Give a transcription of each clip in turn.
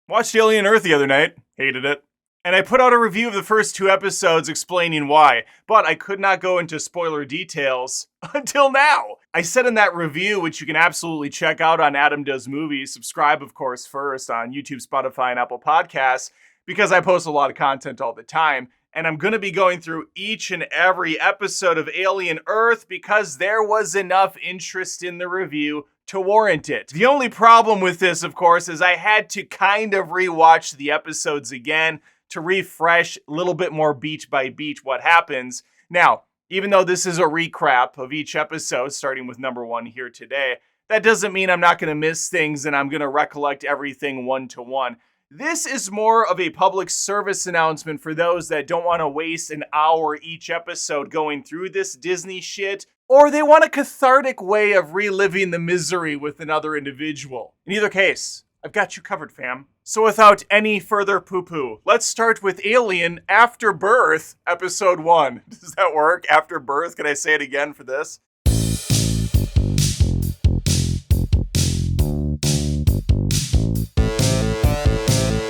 Watched Alien Earth the other night. Hated it. And I put out a review of the first 2 episodes explaining why, but I could not go into spoiler details until now. I said in that review, which you can absolutely check out on Adam Does Movies, subscribe, of course, first on YouTube, Spotify, and Apple Podcasts, because I post a lot of content all the time, and I'm going to be going through each and every episode of Alien Earth because there was enough interest in the review to warrant it. The only problem with this, of course, is I had to kind of rewatch the episodes again to refresh a little bit more beach by beach what happens. Now, even though this is a recap of each episode, starting with number 1 here today, that doesn't mean I'm not going to miss things and I'm going to recollect everything one to one. This is more of a public service announcement for those that don't want to waste an hour each episode going through this Disney shit, or they want a cathartic way of reliving the misery with another individual. In either case, I've got you covered, fam. So without any further poo-poo, let's start with Alien After Birth, Episode 1. Does that work? After Birth? Can I say it again for this?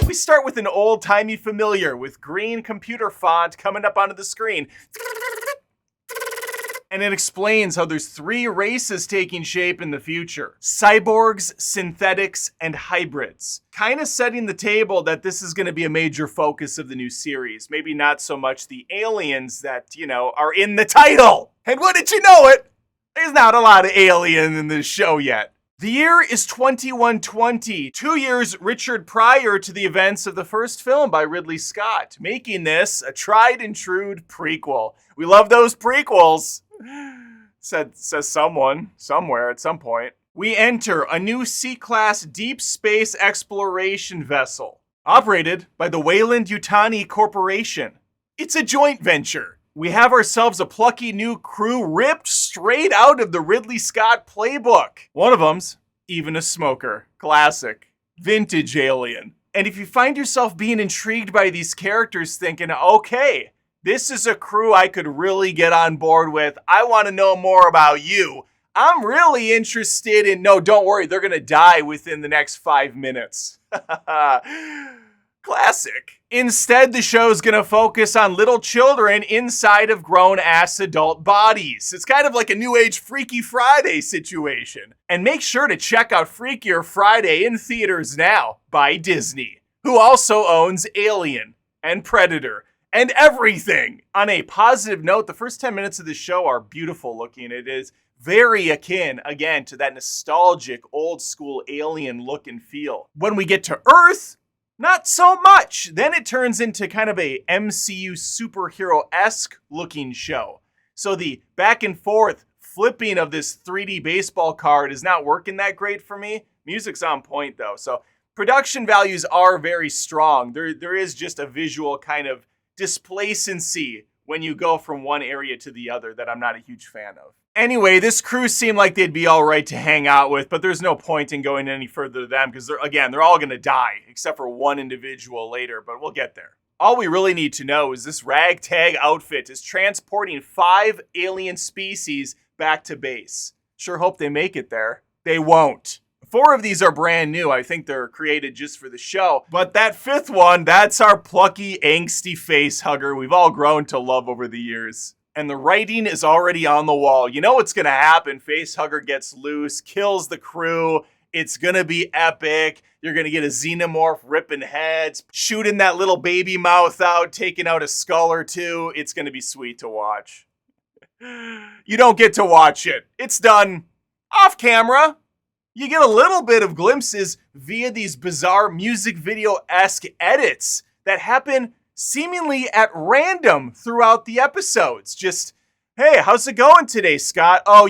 We start with an old-timey familiar with green computer font coming up onto the screen. And it explains how there's 3 races taking shape in the future. Cyborgs, synthetics, and hybrids. Kind of setting the table that this is going to be a major focus of the new series. Maybe not so much the aliens that, are in the title. And wouldn't you know it, there's not a lot of alien in this show yet. The year is 2120, 2 years Richard prior to the events of the first film by Ridley Scott, making this a tried and true prequel. We love those prequels. Says someone, somewhere, at some point. We enter a new C-Class deep space exploration vessel, operated by the Weyland-Yutani Corporation. It's a joint venture. We have ourselves a plucky new crew ripped straight out of the Ridley Scott playbook. One of them's even a smoker. Classic. Vintage Alien. And if you find yourself being intrigued by these characters thinking, okay, this is a crew I could really get on board with. I want to know more about you. I'm really interested in... No, don't worry. They're going to die within the next 5 minutes. Classic. Instead, the show's going to focus on little children inside of grown-ass adult bodies. It's kind of like a New Age Freaky Friday situation. And make sure to check out Freakier Friday in theaters now by Disney, who also owns Alien and Predator and everything. On a positive note, the first 10 minutes of the show are beautiful looking. It is very akin, again, to that nostalgic, old-school Alien look and feel. When we get to Earth, not so much. Then it turns into kind of a MCU superhero-esque looking show. So the back and forth flipping of this 3D baseball card is not working that great for me. Music's on point, though. So production values are very strong. There is just a visual kind of displacency when you go from one area to the other that I'm not a huge fan of. Anyway, this crew seemed like they'd be all right to hang out with, but there's no point in going any further to them because they're all going to die, except for one individual later, but we'll get there. All we really need to know is this ragtag outfit is transporting 5 alien species back to base. Sure hope they make it there. They won't. 4 of these are brand new. I think they're created just for the show. But that 5th one, that's our plucky, angsty face hugger we've all grown to love over the years. And the writing is already on the wall. You know what's going to happen. Facehugger gets loose, kills the crew. It's going to be epic. You're going to get a xenomorph ripping heads, shooting that little baby mouth out, taking out a skull or 2. It's going to be sweet to watch. You don't get to watch it. It's done off camera. You get a little bit of glimpses via these bizarre music video-esque edits that happen seemingly at random throughout the episodes. Just, hey, how's it going today, Scott? Oh,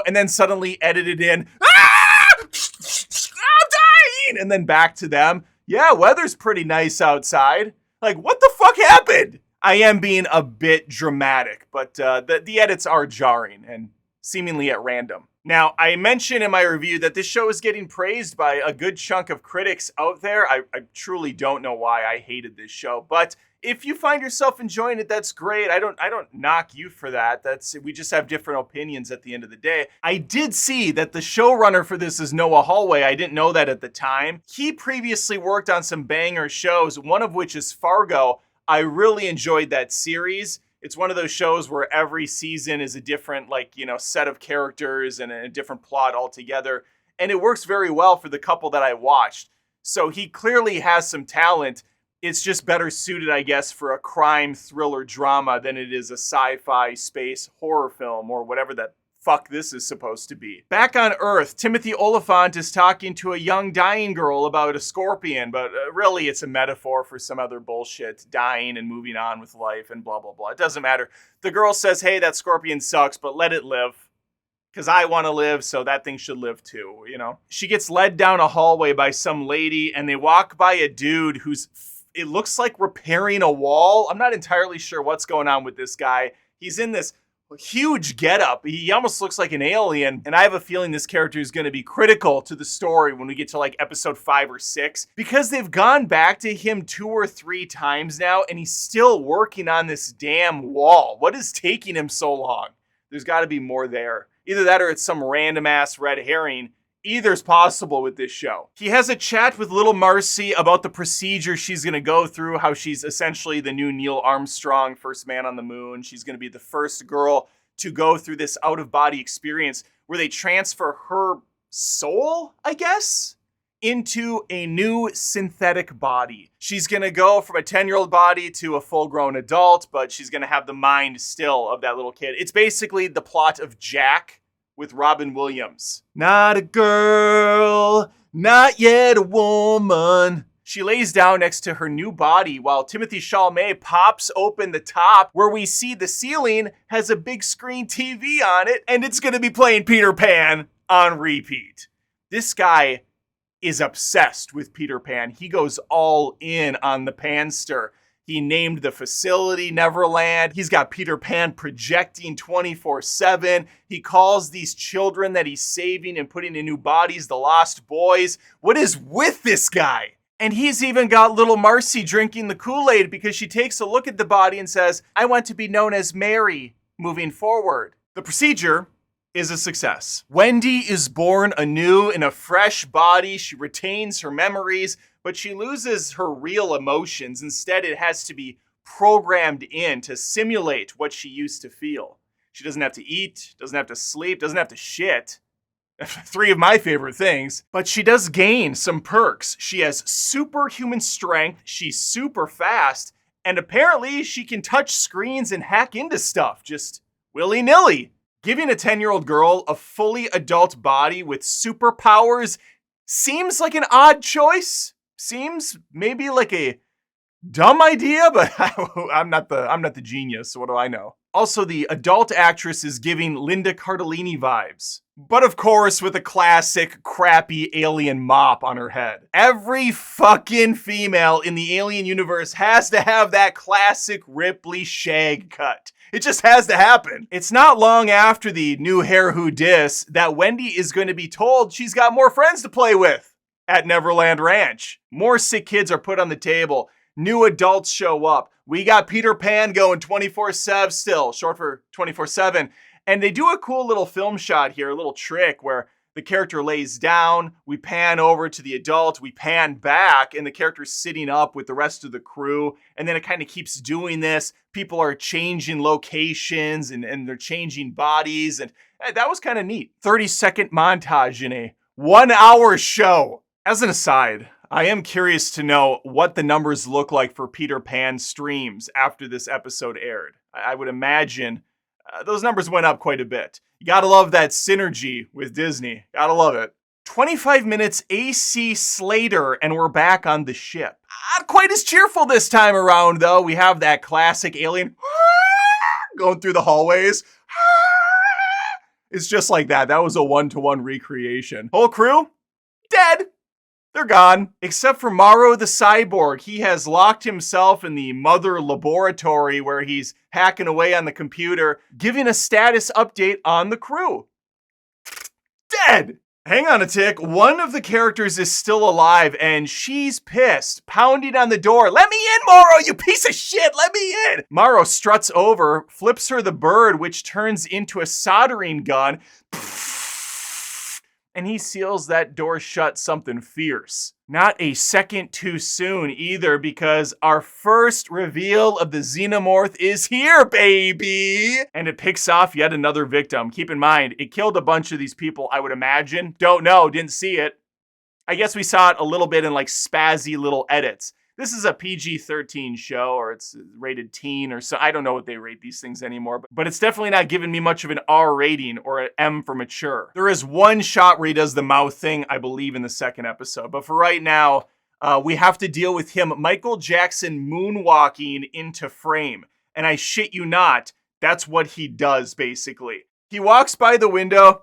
and then suddenly edited in, I'm dying! And then back to them. Yeah, weather's pretty nice outside. Like, what the fuck happened? I am being a bit dramatic, but the edits are jarring and seemingly at random. Now, I mentioned in my review that this show is getting praised by a good chunk of critics out there. I truly don't know why I hated this show, but if you find yourself enjoying it, that's great. I don't knock you for that. We just have different opinions at the end of the day. I did see that the showrunner for this is Noah Hallway. I didn't know that at the time. He previously worked on some banger shows, one of which is Fargo. I really enjoyed that series. It's one of those shows where every season is a different, set of characters and a different plot altogether. And it works very well for the couple that I watched. So he clearly has some talent. It's just better suited, I guess, for a crime thriller drama than it is a sci-fi space horror film or whatever that fuck this is supposed to be. Back on Earth, Timothy Olyphant is talking to a young dying girl about a scorpion, but really it's a metaphor for some other bullshit, dying and moving on with life and blah, blah, blah. It doesn't matter. The girl says, hey, that scorpion sucks, but let it live. Because I want to live, so that thing should live too, you know? She gets led down a hallway by some lady, and they walk by a dude it looks like repairing a wall. I'm not entirely sure what's going on with this guy. He's in this huge getup. He almost looks like an alien, and I have a feeling this character is going to be critical to the story when we get to episode 5 or 6, because they've gone back to him 2 or 3 times now, and he's still working on this damn wall. What is taking him so long? There's got to be more there. Either that or it's some random ass red herring. Either's possible with this show. He has a chat with little Marcy about the procedure she's going to go through, how she's essentially the new Neil Armstrong, first man on the moon. She's going to be the first girl to go through this out-of-body experience where they transfer her soul, I guess, into a new synthetic body. She's going to go from a 10-year-old body to a full-grown adult, but she's going to have the mind still of that little kid. It's basically the plot of Jack with Robin Williams. Not a girl, not yet a woman. She lays down next to her new body while Timothée Chalamet pops open the top where we see the ceiling has a big screen TV on it, and it's gonna be playing Peter Pan on repeat. This guy is obsessed with Peter Pan. He goes all in on the Panster. He named the facility Neverland. He's got Peter Pan projecting 24/7. He calls these children that he's saving and putting in new bodies the Lost Boys. What is with this guy? And he's even got little Marcy drinking the Kool-Aid because she takes a look at the body and says, I want to be known as Mary moving forward. The procedure is a success. Wendy is born anew in a fresh body. She retains her memories, but she loses her real emotions. Instead, it has to be programmed in to simulate what she used to feel. She doesn't have to eat, doesn't have to sleep, doesn't have to shit. 3 of my favorite things. But she does gain some perks. She has superhuman strength, she's super fast, and apparently she can touch screens and hack into stuff just willy-nilly. Giving a 10-year-old girl a fully adult body with superpowers seems like an odd choice. Seems maybe like a dumb idea, but I'm not the genius, so what do I know? Also, the adult actress is giving Linda Cardellini vibes. But of course, with a classic, crappy alien mop on her head. Every fucking female in the alien universe has to have that classic Ripley shag cut. It just has to happen. It's not long after the new Hair Who Dis that Wendy is going to be told she's got more friends to play with at Neverland Ranch. More sick kids are put on the table. New adults show up. We got Peter Pan going 24/7 still, short for 24/7. And they do a cool little film shot here, a little trick where the character lays down, we pan over to the adult, we pan back, and the character's sitting up with the rest of the crew. And then it kind of keeps doing this. People are changing locations and they're changing bodies. And that was kind of neat. 30-second montage in a 1-hour show. As an aside, I am curious to know what the numbers look like for Peter Pan streams after this episode aired. I would imagine those numbers went up quite a bit. You gotta love that synergy with Disney. Gotta love it. 25 minutes AC Slater, and we're back on the ship. Not quite as cheerful this time around, though. We have that classic alien going through the hallways. It's just like that. That was a 1-to-1 recreation. Whole crew, dead. They're gone. Except for Morrow the cyborg. He has locked himself in the mother laboratory where he's hacking away on the computer, giving a status update on the crew. dead. Hang on a tick. One of the characters is still alive, and she's pissed, pounding on the door. Let me in, Morrow, you piece of shit. Let me in. Morrow struts over, flips her the bird, which turns into a soldering gun. And he seals that door shut something fierce. Not a second too soon either, because our first reveal of the Xenomorph is here, baby! And it picks off yet another victim. Keep in mind, it killed a bunch of these people, I would imagine. Don't know, didn't see it. I guess we saw it a little bit in like spazzy little edits. This is a PG-13 show, or it's rated teen, or so. I don't know what they rate these things anymore, but it's definitely not giving me much of an R rating or an M for mature. There is one shot where he does the mouth thing, I believe, in the second episode. But for right now, we have to deal with him, Michael Jackson, moonwalking into frame. And I shit you not, that's what he does, basically. He walks by the window,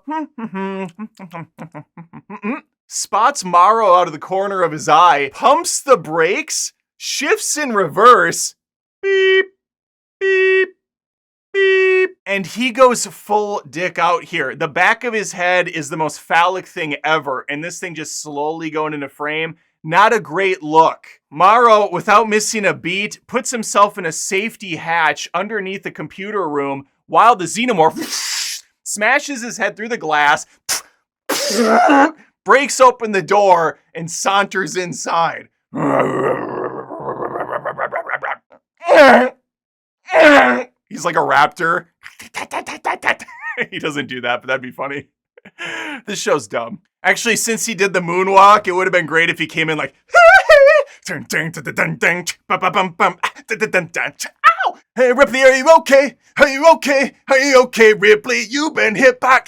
spots Morrow out of the corner of his eye, pumps the brakes, shifts in reverse, beep, beep, beep, and he goes full dick out here. The back of his head is the most phallic thing ever, and this thing just slowly going into frame. Not a great look. Morrow, without missing a beat, puts himself in a safety hatch underneath the computer room while the Xenomorph smashes his head through the glass, breaks open the door, and saunters inside. He's like a raptor. He doesn't do that, but that'd be funny. This show's dumb. Actually, since he did the moonwalk, it would have been great if he came in like, ow! Hey, Ripley, are you okay? Are you okay? Are you okay, Ripley? You've been hit by,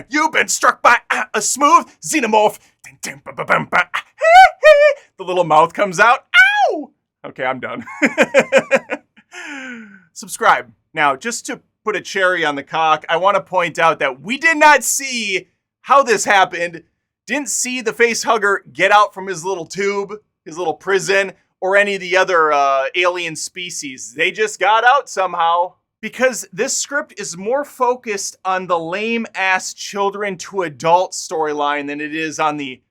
you've been struck by a smooth Xenomorph. The little mouth comes out. Ow! Okay, I'm done. Subscribe. Now, just to put a cherry on the cock, I want to point out that we did not see how this happened. Didn't see the facehugger get out from his little tube, his little prison, or any of the other alien species. They just got out somehow. Because this script is more focused on the lame-ass children to adult storyline than it is on the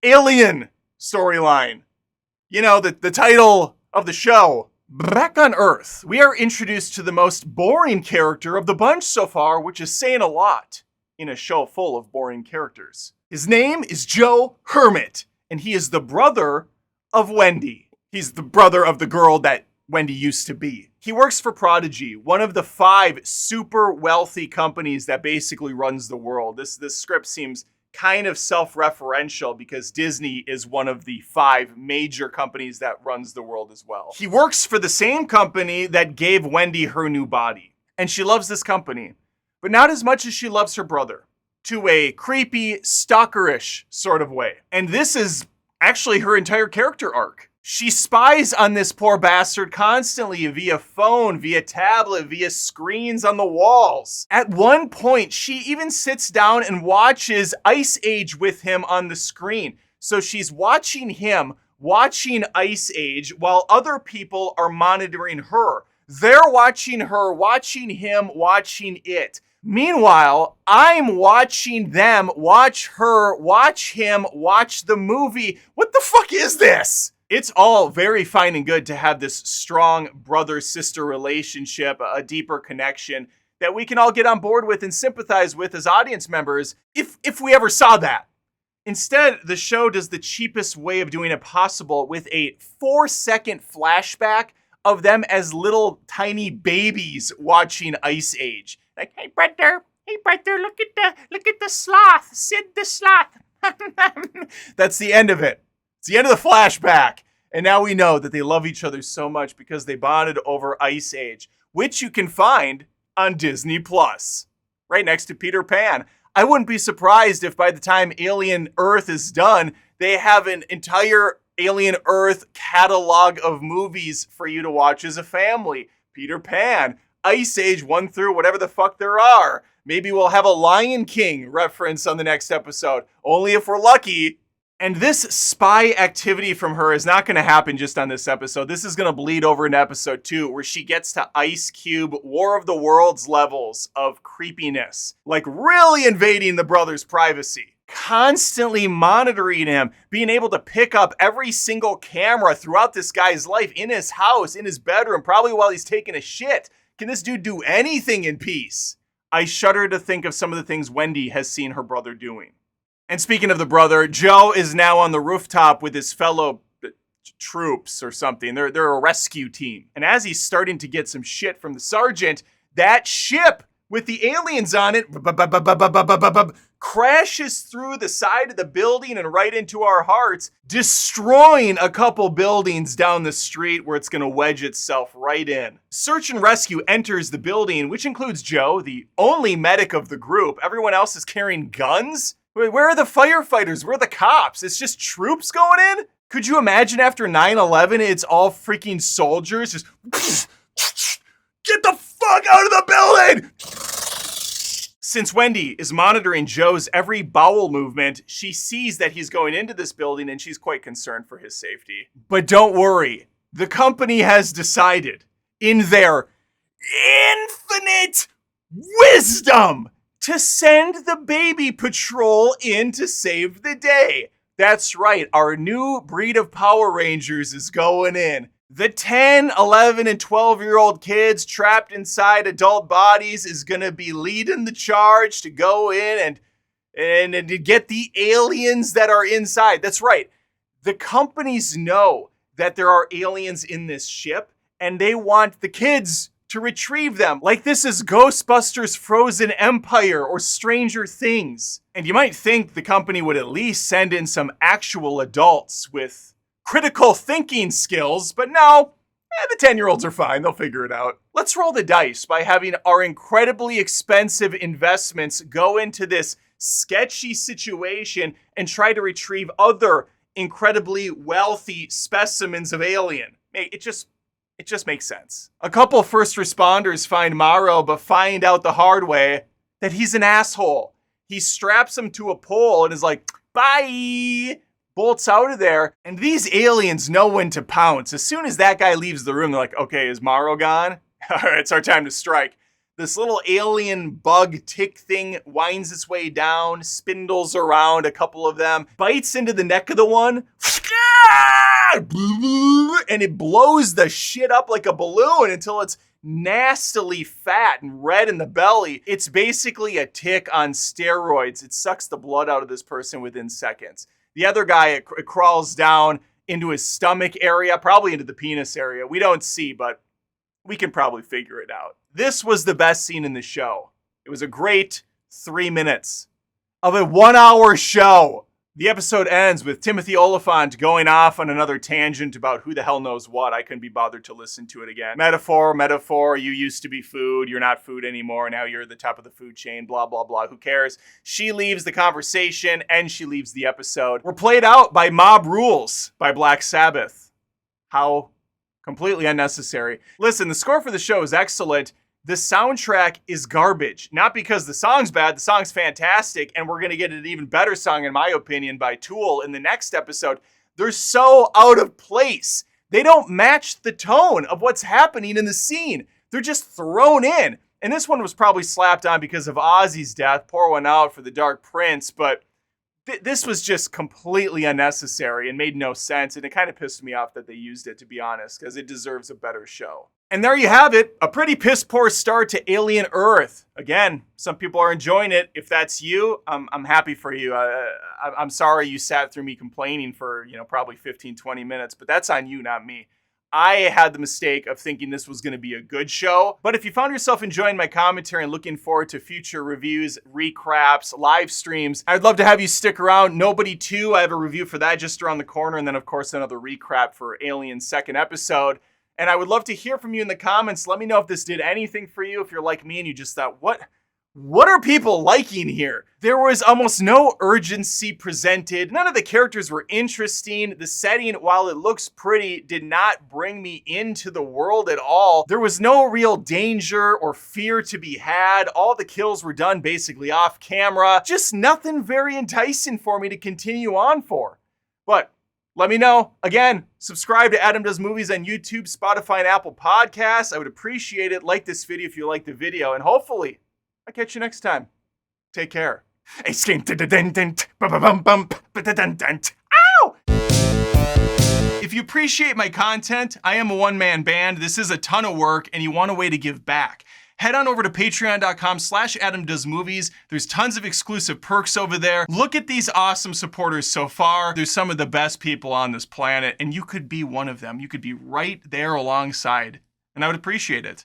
alien storyline. You know, the title of the show. Back on Earth, we are introduced to the most boring character of the bunch so far, which is saying a lot in a show full of boring characters. His name is Joe Hermit, and he is the brother of Wendy. He's the brother of the girl that Wendy used to be. He works for Prodigy, one of the 5 super wealthy companies that basically runs the world. This script seems kind of self-referential because Disney is one of the 5 major companies that runs the world as well. He works for the same company that gave Wendy her new body. And she loves this company, but not as much as she loves her brother, to a creepy, stalkerish sort of way. And this is actually her entire character arc. She spies on this poor bastard constantly via phone, via tablet, via screens on the walls. At one point, she even sits down and watches Ice Age with him on the screen. So she's watching him, watching Ice Age, while other people are monitoring her. They're watching her, watching him, watching it. Meanwhile, I'm watching them watch her, watch him, watch the movie. What the fuck is this? It's all very fine and good to have this strong brother-sister relationship, a deeper connection that we can all get on board with and sympathize with as audience members, if we ever saw that. Instead, the show does the cheapest way of doing it possible with a 4-second flashback of them as little tiny babies watching Ice Age. Like, hey brother, look at the sloth, Sid the sloth. That's the end of it. It's the end of the flashback. And now we know that they love each other so much because they bonded over Ice Age, which you can find on Disney Plus, right next to Peter Pan. I wouldn't be surprised if by the time Alien Earth is done, they have an entire Alien Earth catalog of movies for you to watch as a family. Peter Pan, Ice Age 1 through whatever the fuck there are. Maybe we'll have a Lion King reference on the next episode, only if we're lucky. And this spy activity from her is not going to happen just on this episode. This is going to bleed over into episode 2, where she gets to Ice Cube War of the Worlds levels of creepiness. Like really invading the brothers' privacy. constantly monitoring him, being able to pick up every single camera throughout this guy's life, in his house, in his bedroom, probably while he's taking a shit. Can this dude do anything in peace? I shudder to think of some of the things Wendy has seen her brother doing. And speaking of the brother, Joe is now on the rooftop with his fellow troops or something. They're a rescue team. And as he's starting to get some shit from the sergeant, that ship with the aliens on it crashes through the side of the building and right into our hearts, destroying a couple buildings down the street where it's going to wedge itself right in. Search and rescue enters the building, which includes Joe, the only medic of the group. Everyone else is carrying guns. Wait, where are the firefighters? Where are the cops? It's just troops going in? Could you imagine after 9/11, it's all freaking soldiers just get the fuck out of the building! Since Wendy is monitoring Joe's every bowel movement, she sees that he's going into this building and she's quite concerned for his safety. But don't worry, the company has decided, in their infinite wisdom, to send the baby patrol in to save the day. That's right, our new breed of Power Rangers is going in. The 10, 11, and 12-year-old kids trapped inside adult bodies is going to be leading the charge to go in and to get the aliens that are inside. That's right. The companies know that there are aliens in this ship, and they want the kids to retrieve them. Like this is Ghostbusters Frozen Empire or Stranger Things. And you might think the company would at least send in some actual adults with critical thinking skills, but no, the 10-year-olds are fine. They'll figure it out. Let's roll the dice by having our incredibly expensive investments go into this sketchy situation and try to retrieve other incredibly wealthy specimens of alien. It just makes sense. A couple first responders find Morrow, but find out the hard way that he's an asshole. He straps him to a pole and is like, bye! Bolts out of there, and these aliens know when to pounce. As soon as that guy leaves the room, they're like, okay, is Morrow gone? All right, it's our time to strike. This little alien bug tick thing winds its way down, spindles around a couple of them, bites into the neck of the one, and it blows the shit up like a balloon until it's nastily fat and red in the belly. It's basically a tick on steroids. It sucks the blood out of this person within seconds. The other guy, it crawls down into his stomach area, probably into the penis area. We don't see, but we can probably figure it out. This was the best scene in the show. It was a great 3 minutes of a 1-hour show. The episode ends with Timothy Oliphant going off on another tangent about who the hell knows what. I couldn't be bothered to listen to it again. Metaphor, you used to be food, you're not food anymore, now you're at the top of the food chain, blah, blah, blah, who cares? She leaves the conversation and she leaves the episode. We're played out by Mob Rules by Black Sabbath. How completely unnecessary. Listen, the score for the show is excellent. The soundtrack is garbage. Not because the song's bad, the song's fantastic, and we're going to get an even better song, in my opinion, by Tool in the next episode. They're so out of place. They don't match the tone of what's happening in the scene. They're just thrown in. And this one was probably slapped on because of Ozzy's death. Pour one out for the Dark Prince, but this was just completely unnecessary and made no sense, and it kind of pissed me off that they used it, to be honest, because it deserves a better show. And there you have it, a pretty piss-poor start to Alien Earth. Again, some people are enjoying it. If that's you, I'm happy for you. I'm sorry you sat through me complaining for, probably 15, 20 minutes, but that's on you, not me. I had the mistake of thinking this was going to be a good show, but if you found yourself enjoying my commentary and looking forward to future reviews, recraps, live streams, I'd love to have you stick around. Nobody 2, I have a review for that just around the corner, and then of course another recrap for Alien's second episode. And I would love to hear from you in the comments. Let me know if this did anything for you, if you're like me and you just thought, what are people liking here? There was almost no urgency presented. None of the characters were interesting. The setting, while it looks pretty, did not bring me into the world at all. There was no real danger or fear to be had. All the kills were done basically off camera. Just nothing very enticing for me to continue on for. But let me know. Again, subscribe to Adam Does Movies on YouTube, Spotify, and Apple Podcasts. I would appreciate it. Like this video if you like the video, and hopefully I'll catch you next time. Take care. Ow! If you appreciate my content, I am a one-man band. This is a ton of work and you want a way to give back. Head on over to patreon.com/AdamDoesMovies. There's tons of exclusive perks over there. Look at these awesome supporters so far. There's some of the best people on this planet and you could be one of them. You could be right there alongside and I would appreciate it.